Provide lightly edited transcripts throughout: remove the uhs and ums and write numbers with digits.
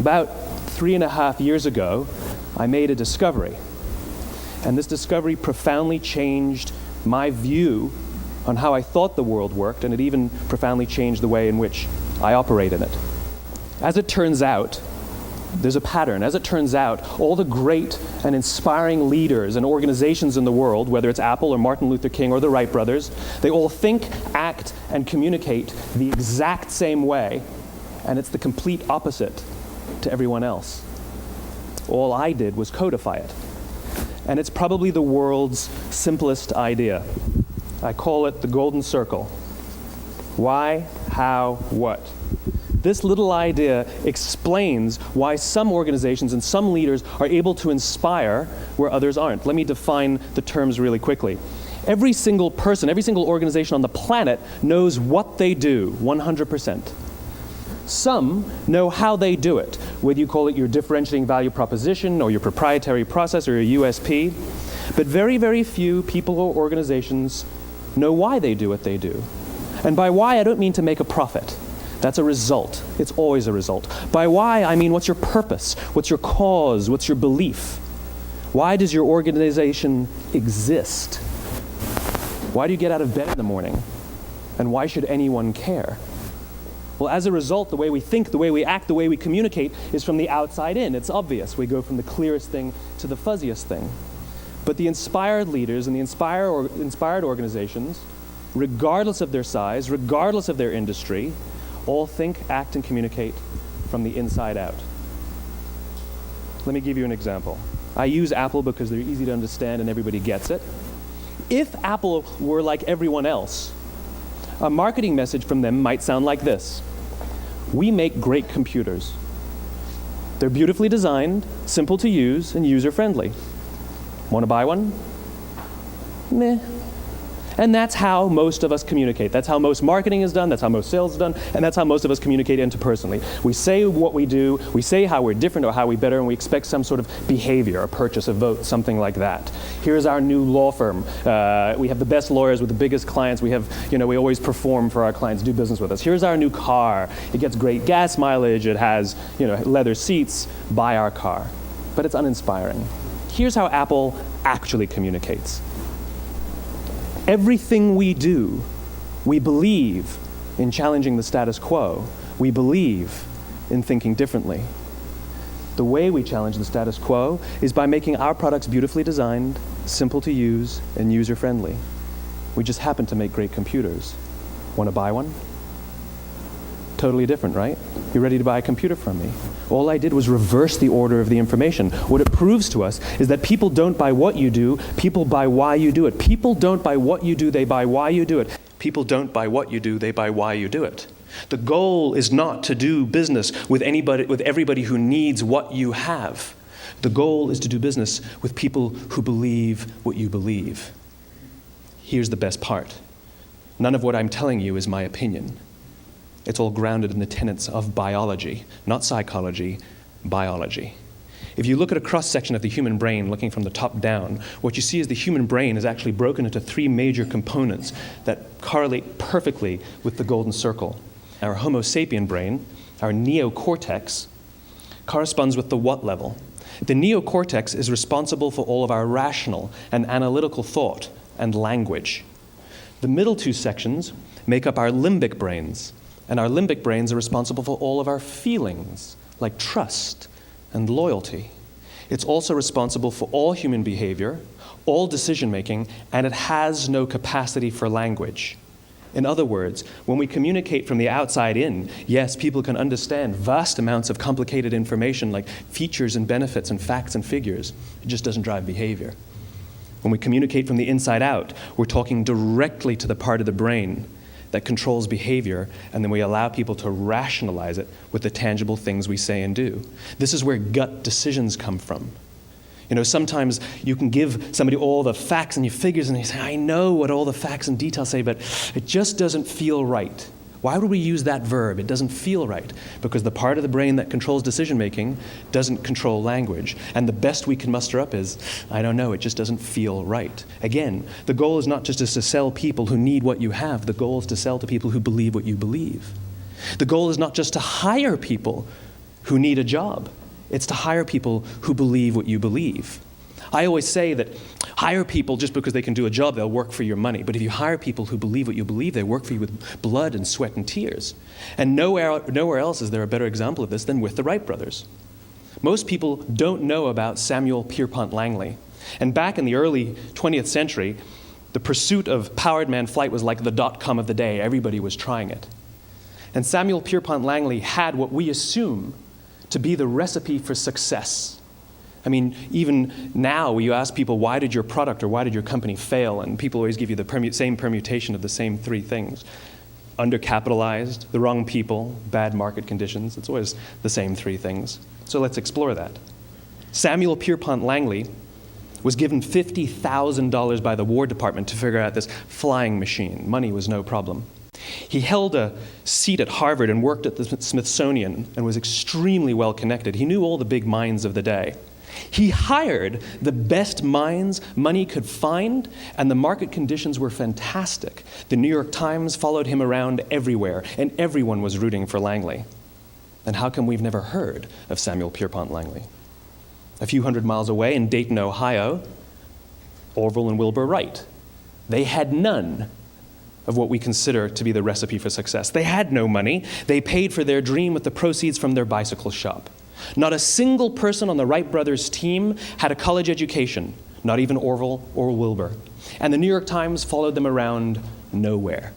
About 3.5 years ago, I made a discovery. And this discovery profoundly changed my view on how I thought the world worked, and it even profoundly changed the way in which I operate in it. As it turns out, there's a pattern. As it turns out, all the great and inspiring leaders and organizations in the world, whether it's Apple or Martin Luther King or the Wright brothers, they all think, act, and communicate the exact same way, and it's the complete opposite to everyone else. All I did was codify it. And it's probably the world's simplest idea. I call it the golden circle. Why, how, what? This little idea explains why some organizations and some leaders are able to inspire where others aren't. Let me define the terms really quickly. Every single person, every single organization on the planet knows what they do, 100%. Some know how they do it, whether you call it your differentiating value proposition or your proprietary process or your USP. But very, very few people or organizations know why they do what they do. And by why, I don't mean to make a profit. That's a result. It's always a result. By why, I mean what's your purpose? What's your cause? What's your belief? Why does your organization exist? Why do you get out of bed in the morning? And why should anyone care? Well, as a result, the way we think, the way we act, the way we communicate is from the outside in. It's obvious. We go from the clearest thing to the fuzziest thing. But the inspired leaders and the inspired organizations, regardless of their size, regardless of their industry, all think, act, and communicate from the inside out. Let me give you an example. I use Apple because they're easy to understand and everybody gets it. If Apple were like everyone else, a marketing message from them might sound like this. We make great computers. They're beautifully designed, simple to use, and user-friendly. Want to buy one? Meh. And that's how most of us communicate. That's how most marketing is done, that's how most sales is done, and that's how most of us communicate interpersonally. We say what we do, we say how we're different or how we're better, and we expect some sort of behavior, a purchase, a vote, something like that. Here's our new law firm. We have the best lawyers with the biggest clients. We always perform for our clients, do business with us. Here's our new car. It gets great gas mileage. It has, leather seats. Buy our car. But it's uninspiring. Here's how Apple actually communicates. Everything we do, we believe in challenging the status quo. We believe in thinking differently. The way we challenge the status quo is by making our products beautifully designed, simple to use, and user-friendly. We just happen to make great computers. Want to buy one? Totally different, right? You're ready to buy a computer from me. All I did was reverse the order of the information. What it proves to us is that people don't buy what you do, people buy why you do it. People don't buy what you do, they buy why you do it. People don't buy what you do, they buy why you do it. The goal is not to do business with everybody who needs what you have. The goal is to do business with people who believe what you believe. Here's the best part. None of what I'm telling you is my opinion. It's all grounded in the tenets of biology, not psychology, biology. If you look at a cross-section of the human brain, looking from the top down, what you see is the human brain is actually broken into 3 major components that correlate perfectly with the golden circle. Our Homo sapien brain, our neocortex, corresponds with the what level. The neocortex is responsible for all of our rational and analytical thought and language. The middle 2 sections make up our limbic brains. And our limbic brains are responsible for all of our feelings, like trust and loyalty. It's also responsible for all human behavior, all decision-making, and it has no capacity for language. In other words, when we communicate from the outside in, yes, people can understand vast amounts of complicated information like features and benefits and facts and figures. It just doesn't drive behavior. When we communicate from the inside out, we're talking directly to the part of the brain that controls behavior, and then we allow people to rationalize it with the tangible things we say and do. This is where gut decisions come from. Sometimes you can give somebody all the facts and your figures, and they say, I know what all the facts and details say, but it just doesn't feel right. Why would we use that verb? It doesn't feel right. Because the part of the brain that controls decision-making doesn't control language. And the best we can muster up is, I don't know, it just doesn't feel right. Again, the goal is not just to sell people who need what you have. The goal is to sell to people who believe what you believe. The goal is not just to hire people who need a job. It's to hire people who believe what you believe. I always say that hire people just because they can do a job, they'll work for your money. But if you hire people who believe what you believe, they work for you with blood and sweat and tears. And nowhere else is there a better example of this than with the Wright brothers. Most people don't know about Samuel Pierpont Langley. And back in the early 20th century, the pursuit of powered man flight was like the dot-com of the day. Everybody was trying it. And Samuel Pierpont Langley had what we assume to be the recipe for success. I mean, even now, you ask people, why did your product or why did your company fail? And people always give you the same permutation of the same three things. Undercapitalized, the wrong people, bad market conditions. It's always the same three things. So let's explore that. Samuel Pierpont Langley was given $50,000 by the War Department to figure out this flying machine. Money was no problem. He held a seat at Harvard and worked at the Smithsonian and was extremely well connected. He knew all the big minds of the day. He hired the best minds money could find, and the market conditions were fantastic. The New York Times followed him around everywhere, and everyone was rooting for Langley. And how come we've never heard of Samuel Pierpont Langley? A few hundred miles away in Dayton, Ohio, Orville and Wilbur Wright. They had none of what we consider to be the recipe for success. They had no money. They paid for their dream with the proceeds from their bicycle shop. Not a single person on the Wright brothers' team had a college education, not even Orville or Wilbur. And the New York Times followed them around nowhere.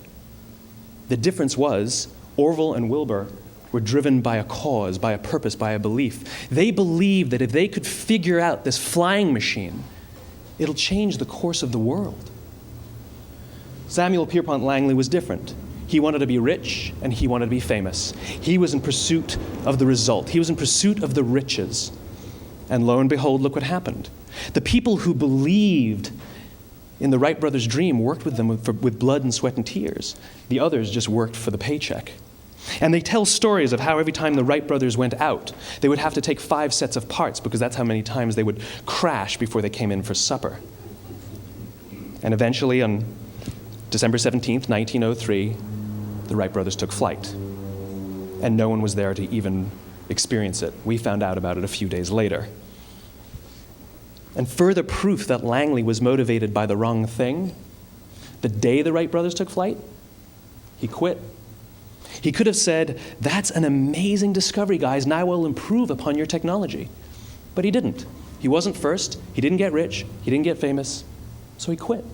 The difference was Orville and Wilbur were driven by a cause, by a purpose, by a belief. They believed that if they could figure out this flying machine, it'll change the course of the world. Samuel Pierpont Langley was different. He wanted to be rich and he wanted to be famous. He was in pursuit of the result. He was in pursuit of the riches. And lo and behold, look what happened. The people who believed in the Wright brothers' dream worked with them with blood and sweat and tears. The others just worked for the paycheck. And they tell stories of how every time the Wright brothers went out, they would have to take 5 sets of parts because that's how many times they would crash before they came in for supper. And eventually, on December 17th, 1903, the Wright brothers took flight. And no one was there to even experience it. We found out about it a few days later. And further proof that Langley was motivated by the wrong thing, the day the Wright brothers took flight, he quit. He could have said, "That's an amazing discovery, guys, and I will improve upon your technology." But he didn't. He wasn't first. He didn't get rich. He didn't get famous. So he quit.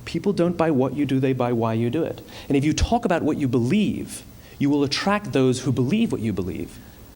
People don't buy what you do, they buy why you do it. And if you talk about what you believe, you will attract those who believe what you believe.